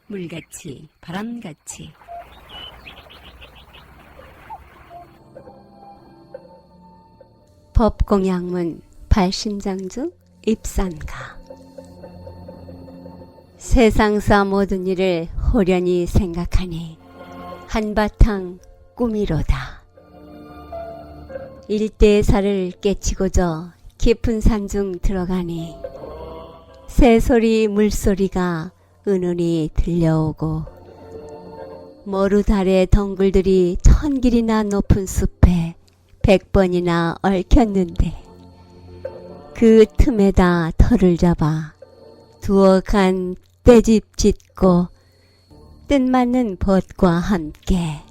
물같이 바람같이 법공양문 발심장중 입산가. 세상사 모든 일을 호련히 생각하니 한바탕 꿈이로다. 일대사를 깨치고저 깊은 산중 들어가니 새소리 물소리가 은은히 들려오고 머루달의 덩굴들이 1000길이나 높은 숲에 100번이나 얽혔는데 그 틈에다 털을 잡아 두어간 떼집 짓고 뜻맞는 벗과 함께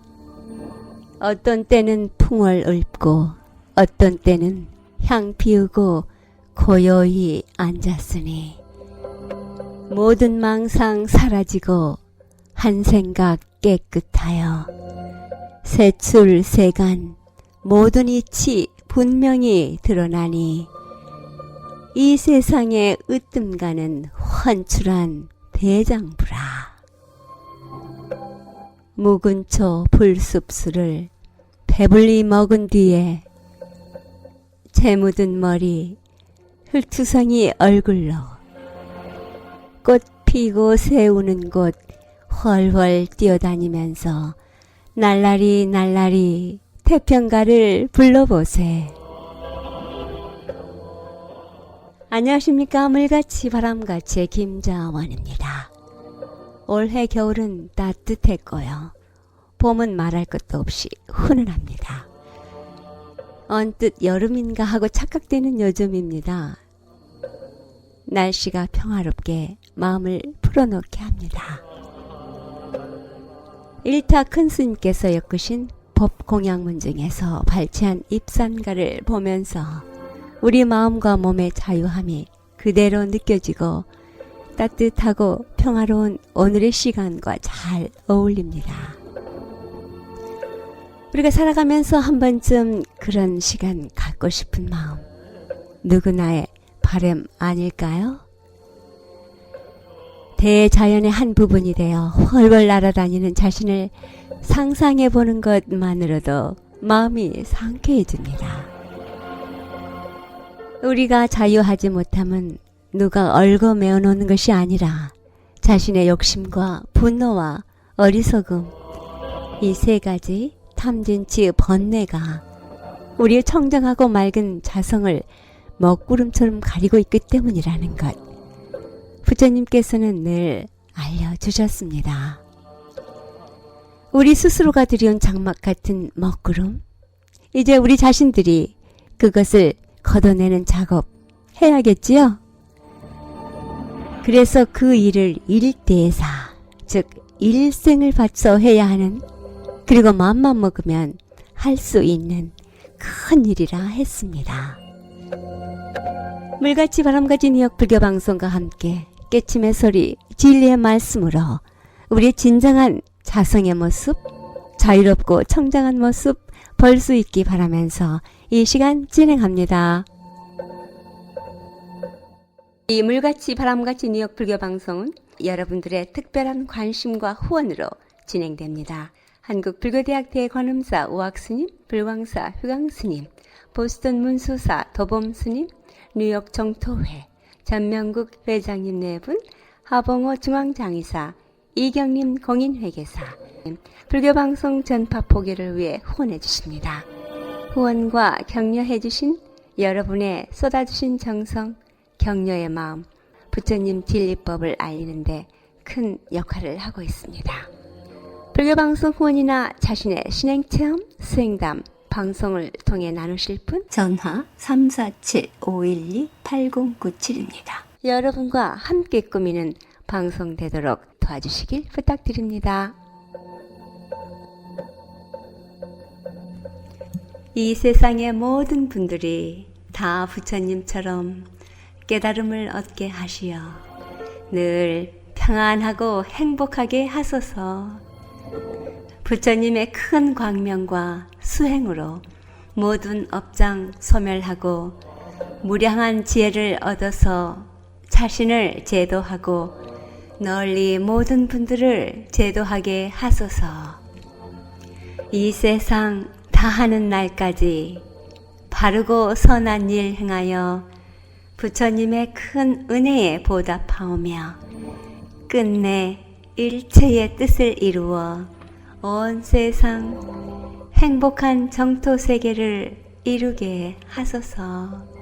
어떤 때는 풍을 읊고 어떤 때는 향 피우고 고요히 앉았으니 모든 망상 사라지고 한 생각 깨끗하여 세출세간 모든 이치 분명히 드러나니 이 세상에 으뜸가는 환출한 대장부라. 묵은초 불숲수를 배불리 먹은 뒤에 채 묻은 머리 흙투성이 얼굴로 꽃 피고 새우는 곳 훨훨 뛰어다니면서 날라리 날라리 태평가를 불러보세. 안녕하십니까. 물같이 바람같이의 김자원입니다. 올해 겨울은 따뜻했고요. 봄은 말할 것도 없이 훈훈합니다. 언뜻 여름인가 하고 착각되는 요즘입니다. 날씨가 평화롭게 마음을 풀어놓게 합니다. 일타 큰 스님께서 엮으신 법공양문 중에서 발췌한 입산가를 보면서 우리 마음과 몸의 자유함이 그대로 느껴지고 따뜻하고 평화로운 오늘의 시간과 잘 어울립니다. 우리가 살아가면서 한 번쯤 그런 시간 갖고 싶은 마음, 누구나의 바람 아닐까요? 대자연의 한 부분이 되어 훨훨 날아다니는 자신을 상상해보는 것만으로도 마음이 상쾌해집니다. 우리가 자유하지 못함은 누가 얽어매어 놓는 것이 아니라 자신의 욕심과 분노와 어리석음, 이 세 가지 탐진치 번뇌가 우리의 청정하고 맑은 자성을 먹구름처럼 가리고 있기 때문이라는 것, 부처님께서는 늘 알려주셨습니다. 우리 스스로가 들여온 장막 같은 먹구름, 이제 우리 자신들이 그것을 걷어내는 작업 해야겠지요? 그래서 그 일을 일대사, 즉 일생을 바쳐 해야 하는, 그리고 마음만 먹으면 할 수 있는 큰 일이라 했습니다. 물같이 바람같이 니역 불교방송과 함께 깨침의 소리, 진리의 말씀으로 우리의 진정한 자성의 모습, 자유롭고 청정한 모습 볼 수 있기 바라면서 이 시간 진행합니다. 이 물같이 바람같이 뉴욕 불교방송은 여러분들의 특별한 관심과 후원으로 진행됩니다. 한국불교대학 대관음사 오학스님, 불광사 효강스님, 보스턴 문수사 도범스님, 뉴욕 정토회, 전명국 회장님 네 분, 하봉호 중앙장의사, 이경림 공인회계사, 불교방송 전파 포기를 위해 후원해 주십니다. 후원과 격려해 주신 여러분의 쏟아주신 정성, 격려의 마음, 부처님 진리법을 알리는데 큰 역할을 하고 있습니다. 불교방송 후원이나 자신의 신행체험, 수행담, 방송을 통해 나누실 분 전화 347-512-8097입니다. 여러분과 함께 꾸미는 방송 되도록 도와주시길 부탁드립니다. 이 세상의 모든 분들이 다 부처님처럼 깨달음을 얻게 하시어 늘 평안하고 행복하게 하소서. 부처님의 큰 광명과 수행으로 모든 업장 소멸하고 무량한 지혜를 얻어서 자신을 제도하고 널리 모든 분들을 제도하게 하소서. 이 세상 다하는 날까지 바르고 선한 일 행하여 부처님의 큰 은혜에 보답하오며 끝내 일체의 뜻을 이루어 온 세상 행복한 정토 세계를 이루게 하소서.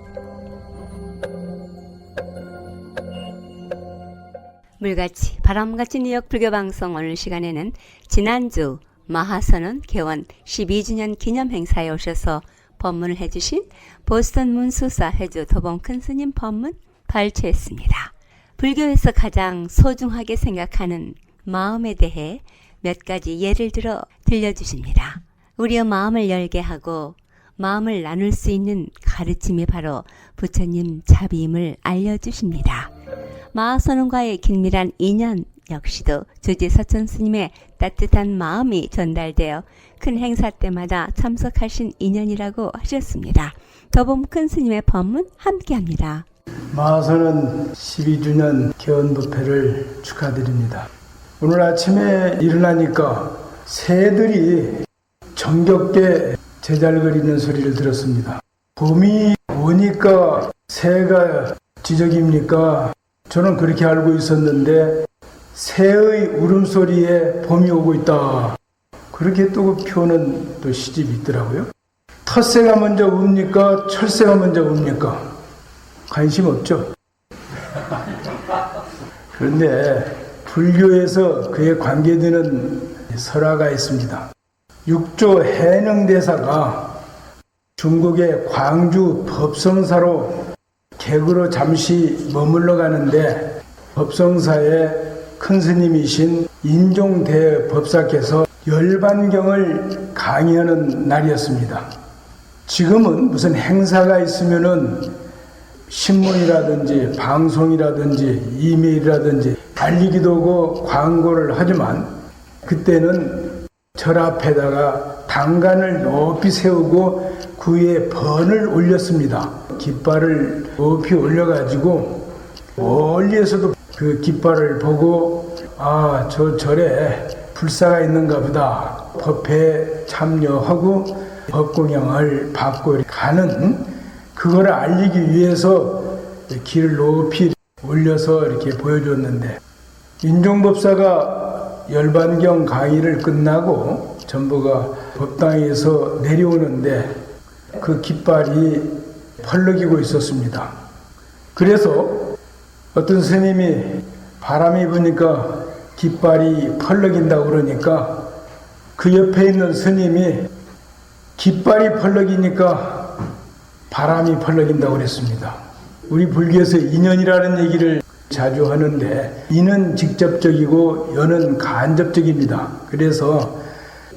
물같이 바람같이 뉴욕 불교방송 오늘 시간에는 지난주 마하선언 개원 12주년 기념 행사에 오셔서 법문을 해주신 보스턴 문수사 해주 도봉큰 스님 법문 발췌했습니다. 불교에서 가장 소중하게 생각하는 마음에 대해 몇 가지 예를 들어 들려주십니다. 우리의 마음을 열게 하고 마음을 나눌 수 있는 가르침이 바로 부처님 자비임을 알려주십니다. 마하선언과의 긴밀한 인연 역시도 주지사천 스님의 따뜻한 마음이 전달되어 큰 행사 때마다 참석하신 인연이라고 하셨습니다. 더봄큰 스님의 법문 함께합니다. 마하선언 12주년 개원법회를 축하드립니다. 오늘 아침에 일어나니까 새들이 정겹게 제잘거리는 소리를 들었습니다. 봄이 오니까 새가 지적입니까? 저는 그렇게 알고 있었는데 새의 울음소리에 봄이 오고 있다. 그렇게 또 표현은 또 시집이 있더라고요. 텃새가 먼저 웁니까? 철새가 먼저 웁니까? 관심 없죠. 그런데 불교에서 그에 관계되는 설화가 있습니다. 육조 해능대사가 중국의 광주 법성사로 객으로 잠시 머물러 가는데 법성사에 큰 스님이신 인종대법사께서 열반경을 강의하는 날이었습니다. 지금은 무슨 행사가 있으면은 신문이라든지 방송이라든지 이메일이라든지 알리기도 하고 광고를 하지만 그때는 절 앞에다가 당간을 높이 세우고 그 위에 번을 올렸습니다. 깃발을 높이 올려가지고 멀리에서도 그 깃발을 보고 아, 저 절에 불사가 있는가 보다. 법회에 참여하고 법공양을 받고 가는 그거를 알리기 위해서 길을 높이 올려서 이렇게 보여줬는데 인종법사가 열반경 강의를 끝나고 전부가 법당에서 내려오는데 그 깃발이 펄럭이고 있었습니다. 그래서 어떤 스님이 바람이 부니까 깃발이 펄럭인다고 그러니까 그 옆에 있는 스님이 깃발이 펄럭이니까 바람이 펄럭인다고 그랬습니다. 우리 불교에서 인연이라는 얘기를 자주 하는데 인은 직접적이고 연은 간접적입니다. 그래서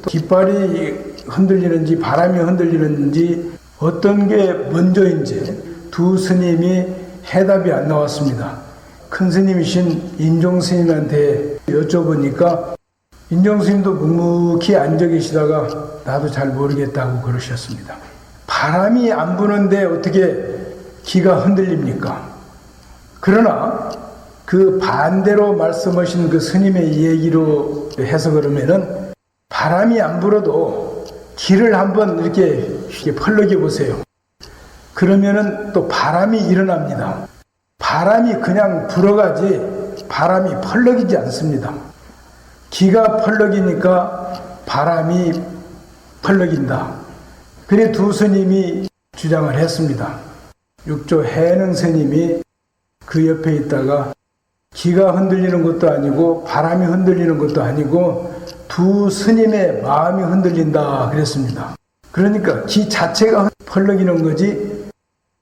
깃발이 흔들리는지 바람이 흔들리는지 어떤 게 먼저인지 두 스님이 해답이 안 나왔습니다. 큰 스님이신 인종 스님한테 여쭤보니까 인종 스님도 묵묵히 앉아 계시다가 나도 잘 모르겠다고 그러셨습니다. 바람이 안 부는데 어떻게 기가 흔들립니까? 그러나 그 반대로 말씀하신 그 스님의 얘기로 해서 그러면은 바람이 안 불어도 길을 한번 이렇게 펄럭여 보세요. 그러면은 또 바람이 일어납니다. 바람이 그냥 불어가지 바람이 펄럭이지 않습니다. 기가 펄럭이니까 바람이 펄럭인다. 그래 두 스님이 주장을 했습니다. 육조 해능 스님이 그 옆에 있다가 기가 흔들리는 것도 아니고 바람이 흔들리는 것도 아니고 두 스님의 마음이 흔들린다 그랬습니다. 그러니까 기 자체가 펄럭이는 거지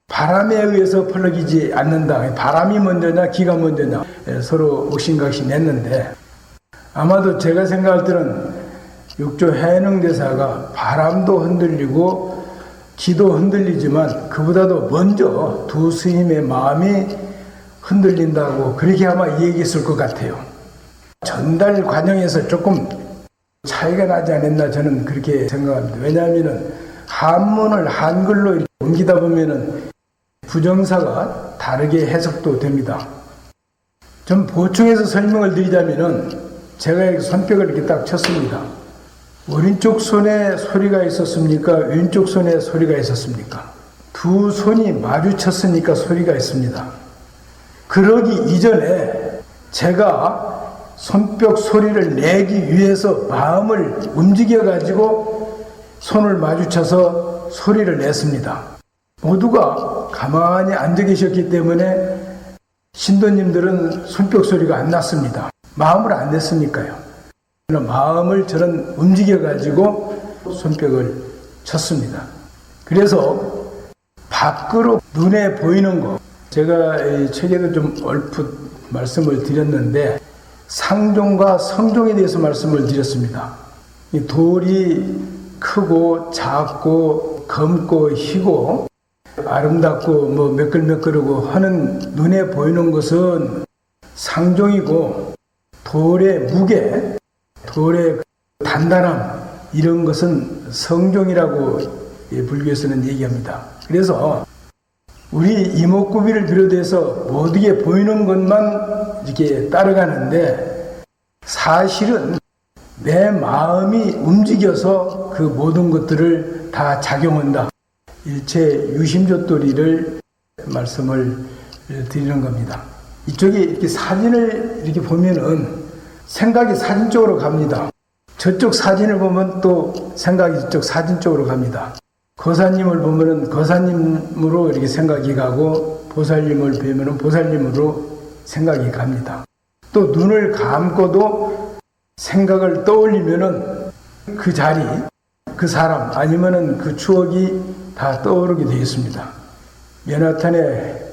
바람에 의해서 펄럭이지 않는다. 바람이 먼저냐 기가 먼저냐 서로 옥신각신했는데 아마도 제가 생각할 때는 육조 해능대사가 바람도 흔들리고 기도 흔들리지만 그보다도 먼저 두 스님의 마음이 흔들린다고 그렇게 아마 얘기했을 것 같아요. 전달 과정에서 조금 차이가 나지 않았나 저는 그렇게 생각합니다. 왜냐하면 한문을 한글로 옮기다 보면은 부정사가 다르게 해석도 됩니다. 좀 보충해서 설명을 드리자면은 제가 이렇게 손뼉을 이렇게 딱 쳤습니다. 오른쪽 손에 소리가 있었습니까? 왼쪽 손에 소리가 있었습니까? 두 손이 마주쳤으니까 소리가 있습니다. 그러기 이전에 제가 손뼉 소리를 내기 위해서 마음을 움직여가지고 손을 마주쳐서 소리를 냈습니다. 모두가 가만히 앉아 계셨기 때문에 신도님들은 손뼉 소리가 안 났습니다. 마음을 안 냈으니까요. 마음을 저는 움직여가지고 손뼉을 쳤습니다. 그래서 밖으로 눈에 보이는 거, 제가 이 책에도 좀 얼핏 말씀을 드렸는데 상종과 성종에 대해서 말씀을 드렸습니다. 이 돌이 크고 작고 검고 희고 아름답고 뭐 매끌매끌하고 하는 눈에 보이는 것은 상종이고 돌의 무게, 돌의 단단함 이런 것은 성종이라고 불교에서는 얘기합니다. 그래서 우리 이목구비를 비롯해서 모두게 보이는 것만 이렇게 따라가는데 사실은 내 마음이 움직여서 그 모든 것들을 다 작용한다. 일체 유심조도리를 말씀을 드리는 겁니다. 이쪽에 이렇게 사진을 이렇게 보면은 생각이 사진 쪽으로 갑니다. 저쪽 사진을 보면 또 생각이 저쪽 사진 쪽으로 갑니다. 거사님을 보면은 거사님으로 이렇게 생각이 가고 보살님을 뵈면은 보살님으로 생각이 갑니다. 또 눈을 감고도 생각을 떠올리면은 그 자리, 그 사람 아니면은 그 추억이 다 떠오르게 되어 있습니다. 맨하탄의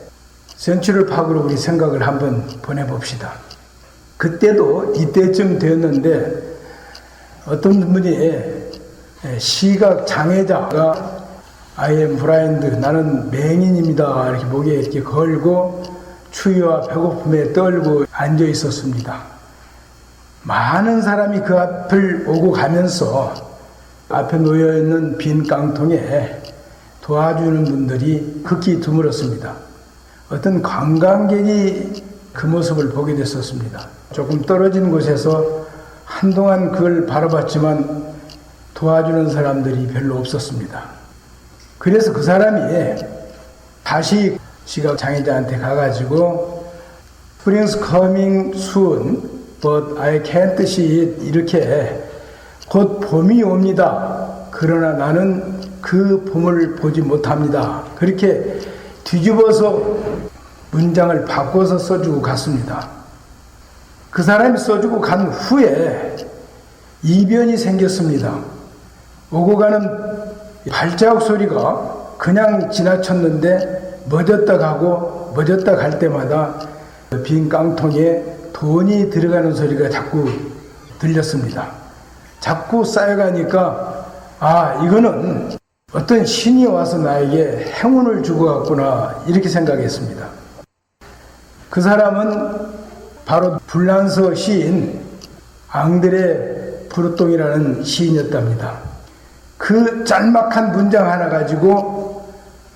센츄럴 파크로 우리 생각을 한번 보내봅시다. 그때도 이때쯤 되었는데 어떤 분이 시각 장애자가 I am blind, 나는 맹인입니다. 이렇게 목에 이렇게 걸고 추위와 배고픔에 떨고 앉아 있었습니다. 많은 사람이 그 앞을 오고 가면서 앞에 놓여있는 빈 깡통에 도와주는 분들이 극히 드물었습니다. 어떤 관광객이 그 모습을 보게 됐었습니다. 조금 떨어진 곳에서 한동안 그걸 바라봤지만 도와주는 사람들이 별로 없었습니다. 그래서 그 사람이 다시 시각장애자한테 가가지고 Spring's coming soon, but I can't see it 이렇게 곧 봄이 옵니다. 그러나 나는 그 봄을 보지 못합니다. 그렇게 뒤집어서 문장을 바꿔서 써주고 갔습니다. 그 사람이 써주고 간 후에 이변이 생겼습니다. 오고 가는 발자국 소리가 그냥 지나쳤는데 멎었다 가고 멎었다 갈 때마다 빈 깡통에 돈이 들어가는 소리가 자꾸 들렸습니다. 자꾸 쌓여가니까 아, 이거는 어떤 신이 와서 나에게 행운을 주고 갔구나 이렇게 생각했습니다. 그 사람은 바로 불란서 시인 앙드레 브루똥이라는 시인이었답니다. 그 짤막한 문장 하나 가지고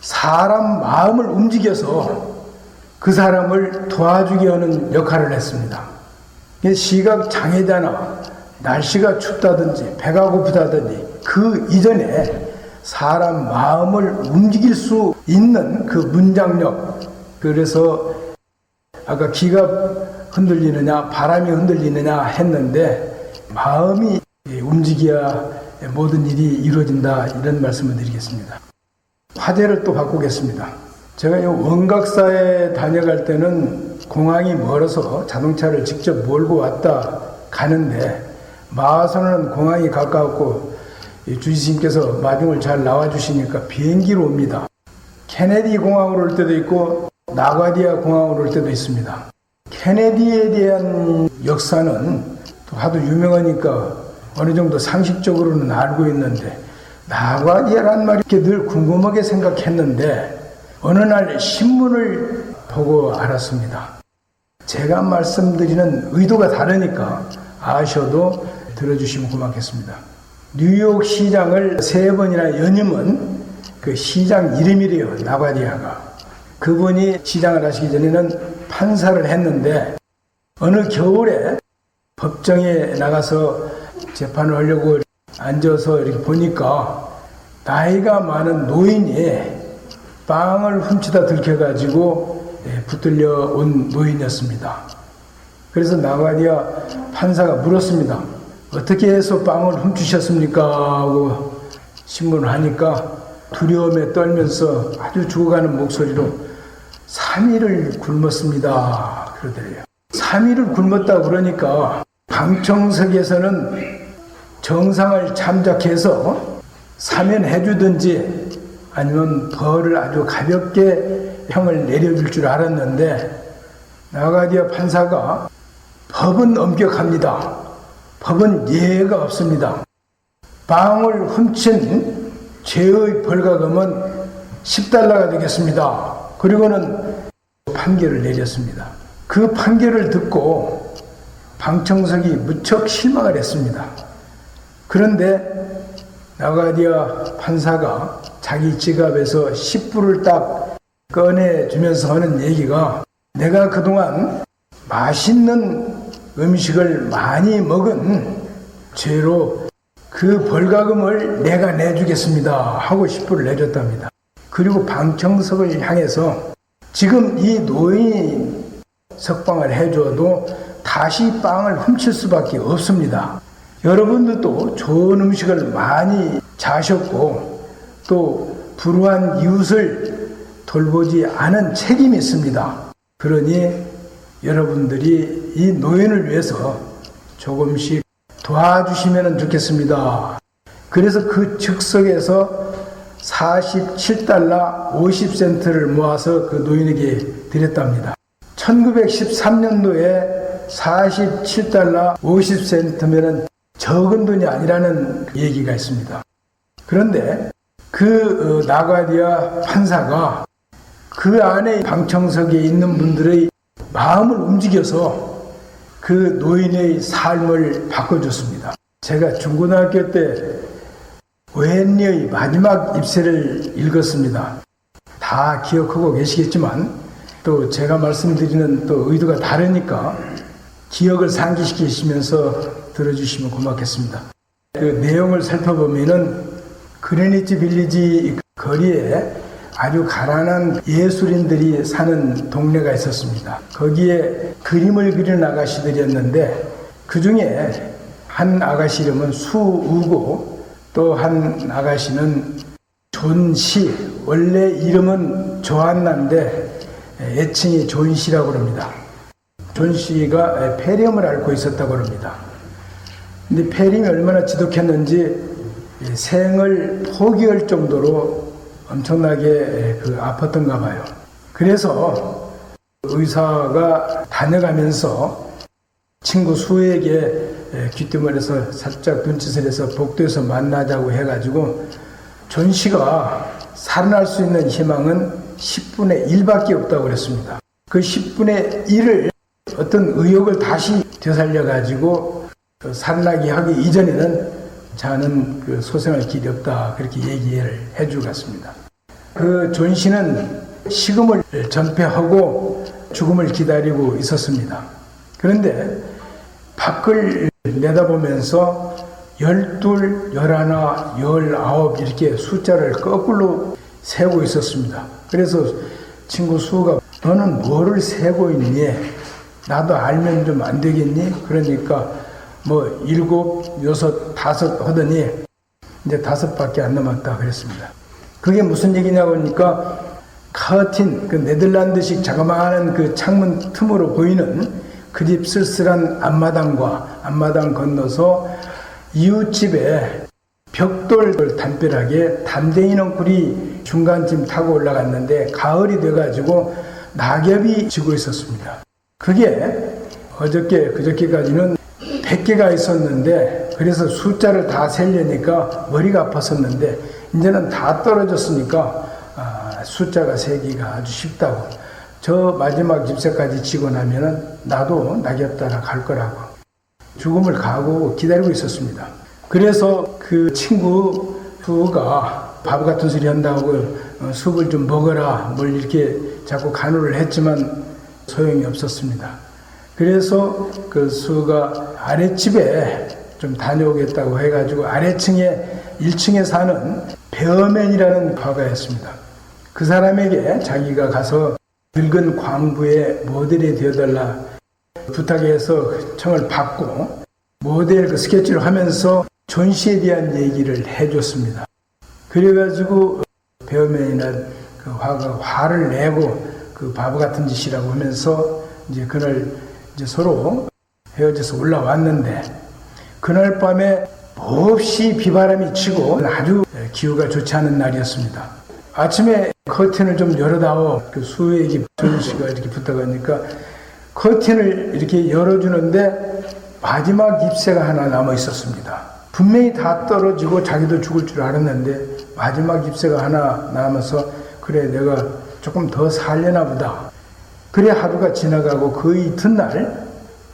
사람 마음을 움직여서 그 사람을 도와주게 하는 역할을 했습니다. 시각 장애자나 날씨가 춥다든지 배가 고프다든지 그 이전에 사람 마음을 움직일 수 있는 그 문장력, 그래서 아까 기가 흔들리느냐 바람이 흔들리느냐 했는데 마음이 움직여야 모든 일이 이루어진다 이런 말씀을 드리겠습니다. 화제를 또 바꾸겠습니다. 제가 이 원각사에 다녀갈 때는 공항이 멀어서 자동차를 직접 몰고 왔다 가는데 마하선은 공항이 가까웠고 주지스님께서 마중을 잘 나와주시니까 비행기로 옵니다. 케네디 공항으로 올 때도 있고 나과디아 공항으로 올 때도 있습니다. 케네디에 대한 역사는 또 하도 유명하니까 어느 정도 상식적으로는 알고 있는데 나과디아란 말이 이렇게 늘 궁금하게 생각했는데 어느 날 신문을 보고 알았습니다. 제가 말씀드리는 의도가 다르니까 아셔도 들어주시면 고맙겠습니다. 뉴욕 시장을 3번이나 연임은 그 시장 이름이래요. 나과디아가. 그분이 시장을 하시기 전에는 판사를 했는데 어느 겨울에 법정에 나가서 재판을 하려고 앉아서 이렇게 보니까 나이가 많은 노인이 빵을 훔치다 들켜가지고 붙들려 온 노인이었습니다. 그래서 나가디아 판사가 물었습니다. 어떻게 해서 빵을 훔치셨습니까? 하고 신문을 하니까 두려움에 떨면서 아주 죽어가는 목소리로 3일을 굶었습니다. 그러더래요. 3일을 굶었다 그러니까 방청석에서는 정상을 참작해서 사면해 주든지 아니면 벌을 아주 가볍게 형을 내려줄 줄 알았는데 나가디아 판사가 법은 엄격합니다. 법은 예외가 없습니다. 빵을 훔친 죄의 벌가금은 10달러가 되겠습니다. 그리고는 판결을 내렸습니다. 그 판결을 듣고 방청석이 무척 실망을 했습니다. 그런데 나가디아 판사가 자기 지갑에서 10불을 딱 꺼내주면서 하는 얘기가 내가 그동안 맛있는 음식을 많이 먹은 죄로 그 벌가금을 내가 내주겠습니다 하고 10불을 내줬답니다. 그리고 방청석을 향해서 지금 이 노인이 석방을 해줘도 다시 빵을 훔칠 수밖에 없습니다. 여러분들도 좋은 음식을 많이 자셨고 또 불우한 이웃을 돌보지 않은 책임이 있습니다. 그러니 여러분들이 이 노인을 위해서 조금씩 도와주시면 좋겠습니다. 그래서 그 즉석에서 47달러 50센트를 모아서 그 노인에게 드렸답니다. 1913년도에 47달러 50센트면 적은 돈이 아니라는 얘기가 있습니다. 그런데 그 나가디아 판사가 그 안에 방청석에 있는 분들의 마음을 움직여서 그 노인의 삶을 바꿔줬습니다. 제가 중고등학교 때 오헨리의 마지막 입세를 읽었습니다. 다 기억하고 계시겠지만 또 제가 말씀드리는 또 의도가 다르니까 기억을 상기시키시면서 들어주시면 고맙겠습니다. 그 내용을 살펴보면은 그레니치 빌리지 거리에 아주 가난한 예술인들이 사는 동네가 있었습니다. 거기에 그림을 그리는 아가씨들이었는데 그 중에 한 아가씨 이름은 수우고 또 한 아가씨는 존시, 원래 이름은 조한나인데 애칭이 존시라고 합니다. 존시가 폐렴을 앓고 있었다고 합니다. 근데 폐렴이 얼마나 지독했는지 생을 포기할 정도로 엄청나게 아팠던가 봐요. 그래서 의사가 다녀가면서 친구 수에게 귀뜸을 살짝 눈짓을 해서 복도에서 만나자고 해가지고 존 씨가 살아날 수 있는 희망은 10분의 1밖에 없다고 그랬습니다. 그 10분의 1을 어떤 의욕을 다시 되살려가지고 살아나게 하기 이전에는 자는 소생할 길이 없다 그렇게 얘기를 해주고 갔습니다. 그 존 씨는 식음을 전폐하고 죽음을 기다리고 있었습니다. 그런데 밖을 내다보면서 12, 11, 19 이렇게 숫자를 거꾸로 세고 있었습니다. 그래서 친구 수가 너는 뭐를 세고 있니? 나도 알면 좀 안 되겠니? 그러니까 뭐 7, 6, 5 하더니 이제 5밖에 안 남았다 그랬습니다. 그게 무슨 얘기냐고 하니까 커튼, 그 네덜란드식 자그마한 그 창문 틈으로 보이는 그 집 쓸쓸한 앞마당과 앞마당 건너서 이웃집에 벽돌 담벼락에 담댕이 넝쿨이 중간쯤 타고 올라갔는데 가을이 돼가지고 낙엽이 지고 있었습니다. 그게 그저께까지는 100개가 있었는데 그래서 숫자를 다 세려니까 머리가 아팠었는데 이제는 다 떨어졌으니까 숫자가 세기가 아주 쉽다고. 저 마지막 집세까지 지고 나면은 나도 낙엽 따라 갈 거라고 죽음을 각오하고 기다리고 있었습니다. 그래서 그 친구 수가 바보 같은 소리 한다고 숲을 좀 먹어라 뭘 이렇게 자꾸 간호를 했지만 소용이 없었습니다. 그래서 그 수가 아랫집에 좀 다녀오겠다고 해가지고 아래층에 1층에 사는 배어맨이라는 화가였습니다. 그 사람에게 자기가 가서 늙은 광부의 모델이 되어달라 부탁해서 청을 받고 모델 그 스케치를 하면서 전시에 대한 얘기를 해줬습니다. 그래가지고 배어맨이나 그 화가 화를 내고 그 바보 같은 짓이라고 하면서 이제 그날 이제 서로 헤어져서 올라왔는데 그날 밤에 몹시 비바람이 치고 아주 기후가 좋지 않은 날이었습니다. 아침에 커튼을 좀 열어다오. 그 수혜에게 조윤 씨가 이렇게 부탁하니까 커튼을 이렇게 열어주는데 마지막 잎새가 하나 남아 있었습니다. 분명히 다 떨어지고 자기도 죽을 줄 알았는데 마지막 잎새가 하나 남아서 그래 내가 조금 더 살려나 보다. 그래 하루가 지나가고 그 이튿날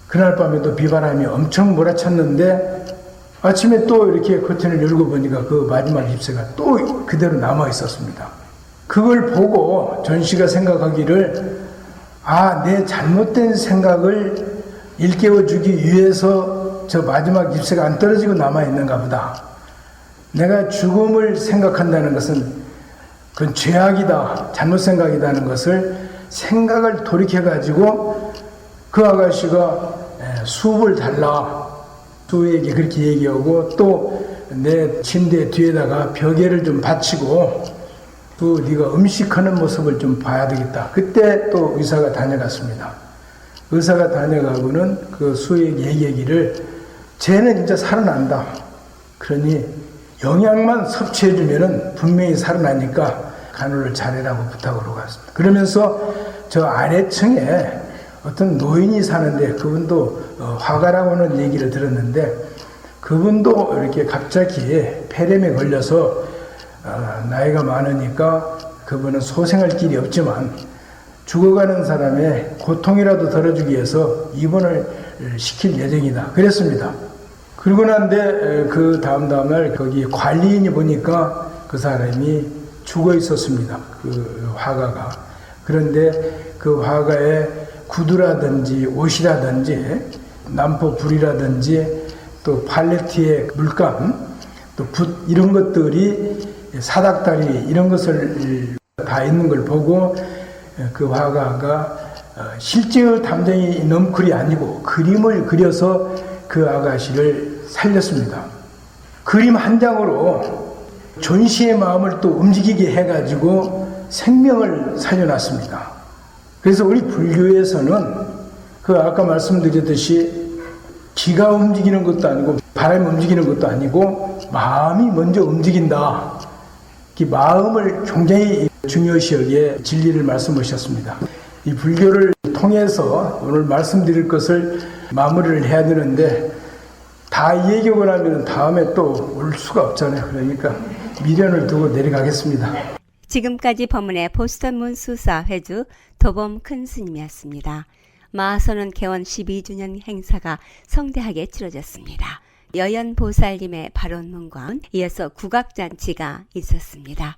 그날 밤에도 비바람이 엄청 몰아쳤는데 아침에 또 이렇게 커튼을 열고 보니까 그 마지막 잎새가 또 그대로 남아 있었습니다. 그걸 보고 전 씨가 생각하기를 내 잘못된 생각을 일깨워주기 위해서 저 마지막 잎새가 안 떨어지고 남아 있는가 보다. 내가 죽음을 생각한다는 것은 그건 죄악이다, 잘못 생각이다는 것을 생각을 돌이켜가지고 그 아가씨가 수업을 달라. 수에게 그렇게 얘기하고 또 내 침대 뒤에다가 벽에를 좀 받치고 또 네가 음식하는 모습을 좀 봐야 되겠다. 그때 또 의사가 다녀갔습니다. 의사가 다녀가고는 그 수에게 얘기하기를 쟤는 이제 살아난다. 그러니 영양만 섭취해주면은 분명히 살아나니까 간호를 잘해라고 부탁으로 갔습니다. 그러면서 저 아래층에 어떤 노인이 사는데 그분도 화가라고 하는 얘기를 들었는데 그분도 이렇게 갑자기 폐렴에 걸려서 나이가 많으니까 그분은 소생할 길이 없지만 죽어가는 사람의 고통이라도 덜어주기 위해서 입원을 시킬 예정이다. 그랬습니다. 그러고 난데 그 다음날 거기 관리인이 보니까 그 사람이 죽어 있었습니다. 그 화가가. 그런데 그 화가의 구두라든지 옷이라든지 남포 불이라든지 또 팔레트의 물감 또 붓 이런 것들이 사닥다리 이런 것을 다 있는 걸 보고 그 화가가 실제의 담정이 넘클이 아니고 그림을 그려서 그 아가씨를 살렸습니다. 그림 한 장으로 존씨의 마음을 또 움직이게 해가지고 생명을 살려놨습니다. 그래서 우리 불교에서는 그 아까 말씀드렸듯이 기가 움직이는 것도 아니고 바람이 움직이는 것도 아니고 마음이 먼저 움직인다. 이 마음을 굉장히 중요시 여기에 진리를 말씀하셨습니다. 이 불교를 통해서 오늘 말씀드릴 것을 마무리를 해야 되는데 다 얘기하고 나면 다음에 또 올 수가 없잖아요. 그러니까 미련을 두고 내려가겠습니다. 지금까지 법문의 보스턴문 수사 회주 도범 큰 스님이었습니다. 마하선은 개원 12주년 행사가 성대하게 치러졌습니다. 여연보살님의 발언문과 이어서 국악잔치가 있었습니다.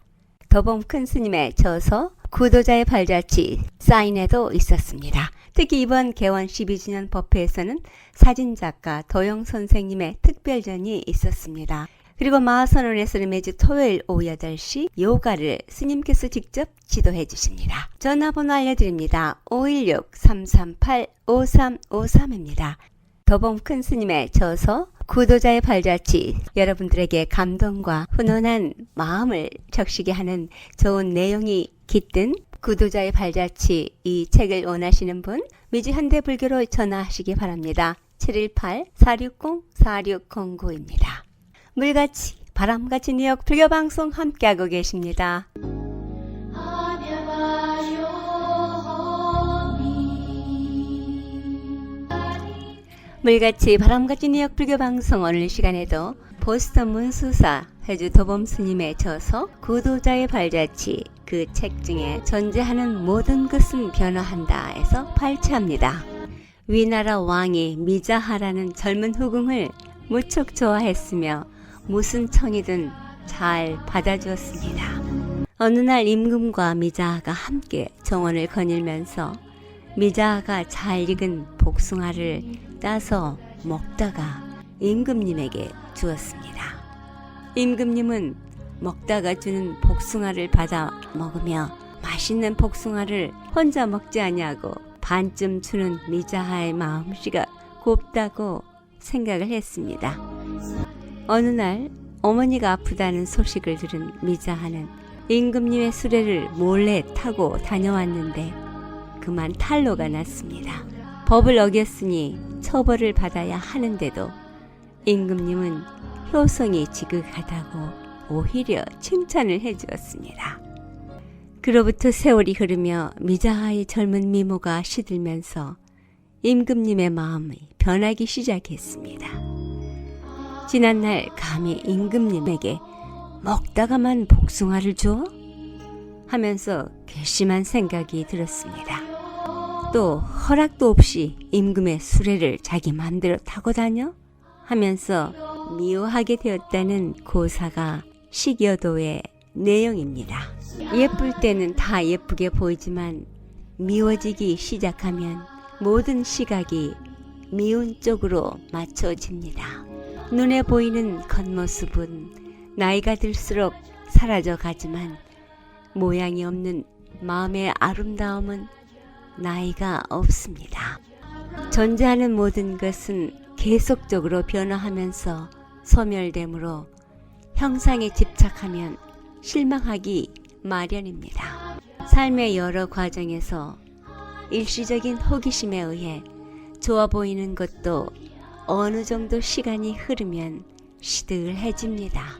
도범 큰 스님의 저서 구도자의 발자취 사인회도 있었습니다. 특히 이번 개원 12주년 법회에서는 사진작가 도영 선생님의 특별전이 있었습니다. 그리고 마하선원에서는 매주 토요일 오후 8시 요가를 스님께서 직접 지도해 주십니다. 전화번호 알려드립니다. 516-338-5353입니다. 도범 큰 스님의 저서 구도자의 발자취 여러분들에게 감동과 훈훈한 마음을 적시게 하는 좋은 내용이 깃든 구도자의 발자취 이 책을 원하시는 분 미주 현대불교로 전화하시기 바랍니다. 718-460-4609입니다. 물같이 바람같이 뉴욕 불교방송 함께하고 계십니다. 물같이 바람같이 뉴욕 불교방송 오늘 시간에도 보스턴 문수사 회주 도범 스님의 저서 구도자의 발자취 그 책 중에 존재하는 모든 것은 변화한다에서 발췌합니다. 위나라 왕이 미자하라는 젊은 후궁을 무척 좋아했으며 무슨 청이든 잘 받아주었습니다. 어느 날 임금과 미자하가 함께 정원을 거닐면서 미자가 잘 익은 복숭아를 따서 먹다가 임금님에게 주었습니다. 임금님은 먹다가 주는 복숭아를 받아 먹으며 맛있는 복숭아를 혼자 먹지 아니하고 반쯤 주는 미자하의 마음씨가 곱다고 생각을 했습니다. 어느 날 어머니가 아프다는 소식을 들은 미자하는 임금님의 수레를 몰래 타고 다녀왔는데 그만 탈로가 났습니다. 법을 어겼으니 처벌을 받아야 하는데도 임금님은 효성이 지극하다고 오히려 칭찬을 해주었습니다. 그로부터 세월이 흐르며 미자하의 젊은 미모가 시들면서 임금님의 마음이 변하기 시작했습니다. 지난날 감히 임금님에게 먹다가만 복숭아를 줘? 하면서 괘씸한 생각이 들었습니다. 또 허락도 없이 임금의 수레를 자기 맘대로 타고 다녀? 하면서 미워하게 되었다는 고사가 시겨도의 내용입니다. 예쁠 때는 다 예쁘게 보이지만 미워지기 시작하면 모든 시각이 미운 쪽으로 맞춰집니다. 눈에 보이는 겉모습은 나이가 들수록 사라져 가지만 모양이 없는 마음의 아름다움은 나이가 없습니다. 존재하는 모든 것은 계속적으로 변화하면서 소멸되므로 형상에 집착하면 실망하기 마련입니다. 삶의 여러 과정에서 일시적인 호기심에 의해 좋아 보이는 것도 어느 정도 시간이 흐르면 시들해집니다.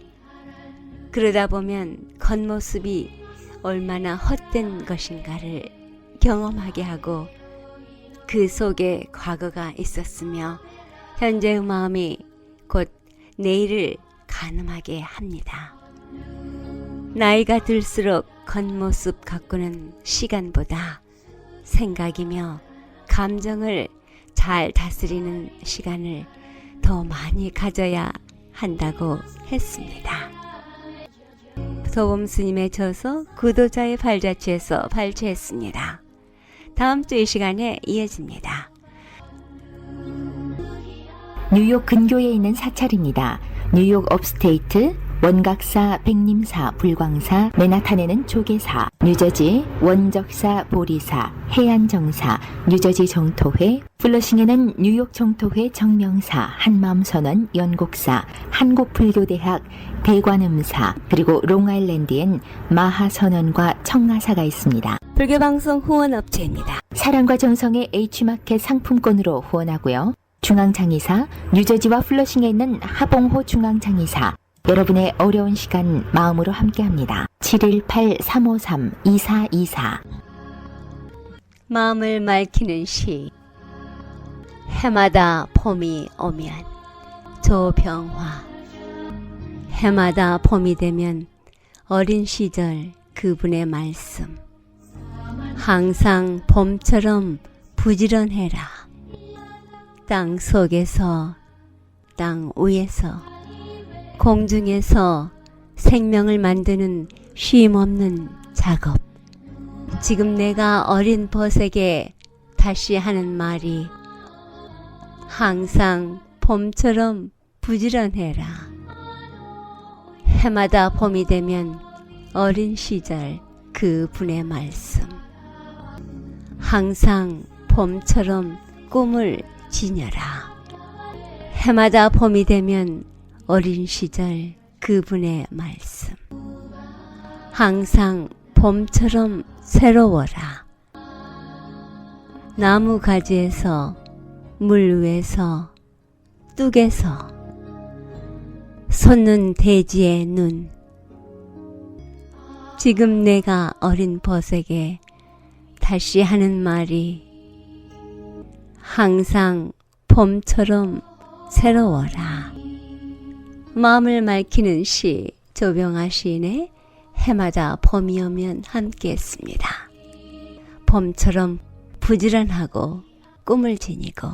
그러다 보면 겉모습이 얼마나 헛된 것인가를 경험하게 하고 그 속에 과거가 있었으며 현재의 마음이 곧 내일을 가늠하게 합니다. 나이가 들수록 겉모습 갖고는 시간보다 생각이며 감정을 잘 다스리는 시간을 더 많이 가져야 한다고 했습니다. 도범 스님의 저서 구도자의 발자취에서 발췌했습니다. 다음 주 이 시간에 이어집니다. 뉴욕 근교에 있는 사찰입니다. 뉴욕 업스테이트, 원각사, 백림사, 불광사, 맨하탄에는 조계사, 뉴저지, 원적사, 보리사, 해안정사, 뉴저지 정토회, 플러싱에는 뉴욕 정토회 정명사, 한마음선언 연곡사, 한국불교대학 대관음사, 그리고 롱아일랜드엔 마하선언과 청가사가 있습니다. 불교방송 후원업체입니다. 사랑과 정성의 H마켓 상품권으로 후원하고요. 중앙장의사, 뉴저지와 플러싱에 있는 하봉호 중앙장의사, 여러분의 어려운 시간 마음으로 함께합니다. 718-353-2424. 마음을 맑히는 시. 해마다 봄이 오면 조병화. 해마다 봄이 되면 어린 시절 그분의 말씀. 항상 봄처럼 부지런해라. 땅 속에서, 땅 위에서, 공중에서 생명을 만드는 쉼없는 작업. 지금 내가 어린 벗에게 다시 하는 말이 항상 봄처럼 부지런해라. 해마다 봄이 되면 어린 시절 그 분의 말씀. 항상 봄처럼 꿈을 지녀라. 해마다 봄이 되면 어린 시절 그분의 말씀. 항상 봄처럼 새로워라. 나무 가지에서, 물 위에서, 뚝에서 솟는 대지의 눈. 지금 내가 어린 벗에게 다시 하는 말이 항상 봄처럼 새로워라. 마음을 맑히는 시, 조병아 시인의 해마다 봄이 오면 함께했습니다. 봄처럼 부지런하고 꿈을 지니고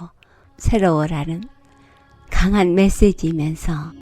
새로워라는 강한 메시지이면서